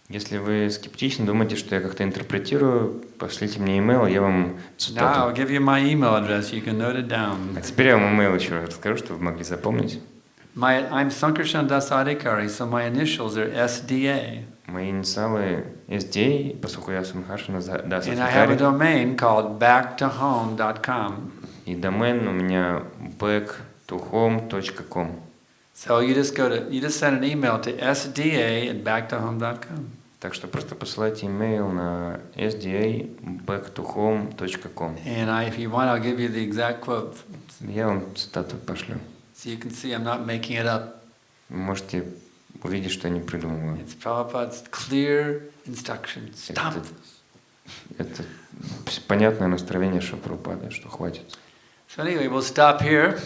Если вы скептичны, думаете, что я как-то интерпретирую, пошлите мне имейл, я вам Now I'll цитату. give you my email address, you can note it down. А теперь я вам имейл еще раз расскажу, чтобы вы могли запомнить. I'm Sankarshan Das Adhikari, so my initials are SDA. Мои инициалы SDA, поскольку я Санкаршан Das And I have a Adhikari. domain called backtohome.com. И домен у меня backtohome.com. So you just send an email to sda@backtohome.com. Так что просто посылайте имейл на sda@backtohome.com. And if you want, I'll give you the exact quote. Я вам цитату пошлю. So you can see I'm not making it up. Вы можете увидеть, что я не придумываю. It's Prabhupada's clear instruction. Stop. Это понятное настроение Шрила, что хватит. So anyway, we'll stop here.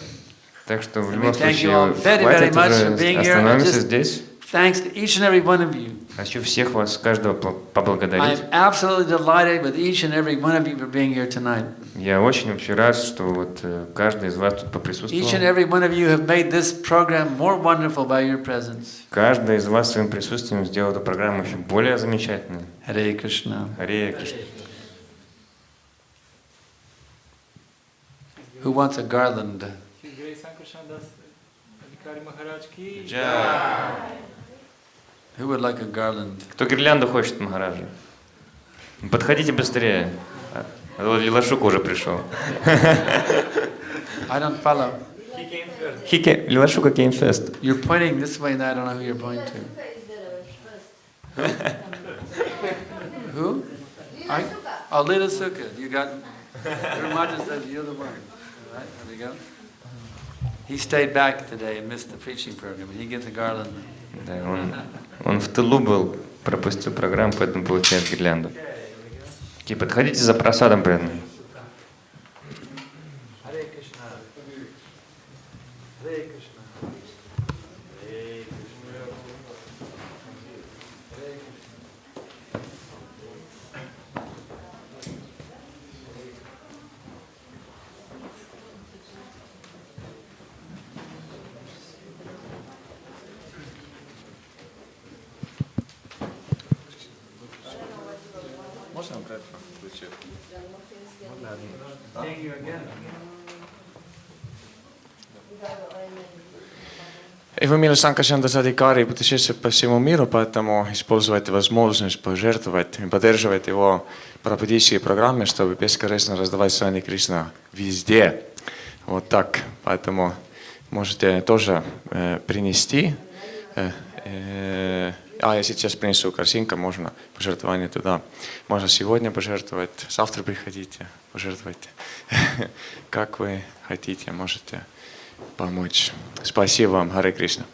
Так что в So любом we thank you случае all very, very хватит much for уже, being here. остановимся Just здесь. thanks to each and every one of you. Хочу всех вас, каждого поблагодарить. I'm absolutely delighted with each and every one of you for being here tonight. Я очень вообще рад, что вот каждый из вас тут поприсутствовал. Each and every one of you have made this program more wonderful by your presence. Каждый из вас своим присутствием сделал эту программу еще более замечательной. Hare Krishna. Харе Кришна. Who wants a garland? Sankarshan Das Adhikari Maharaj ki Who would like a garland? Кто гирлянду хочет, Махараджа? Подходите быстрее. А вот Лилашука уже пришел. I don't follow. Лилашука came first. You're pointing this way and I don't know who you're pointing to. Who? Oh, Lila Sukha. You got. Your mother said you're the one. All right, there we go. He stayed back today and missed the preaching program. He gets a garland. Да, он в тылу был, пропустил программу, поэтому получает гирлянду. Окей, подходите за просадом, преданные. Hare Krishna. Hare Krishna. Hare Krishna. Можно брать включить? Thank you again. И в имени Sankarshan Das Adhikari путешествует по всему миру, поэтому используйте возможность пожертвовать и поддерживать его пропагандистские программы, чтобы бескорыстно раздавать Сани Кришна везде. Вот так. Поэтому можете тоже принести. Я сейчас принесу корзинку, можно пожертвование туда. Можно сегодня пожертвовать, завтра приходите, пожертвуйте. Как вы хотите, можете помочь. Спасибо вам, Харе Кришна.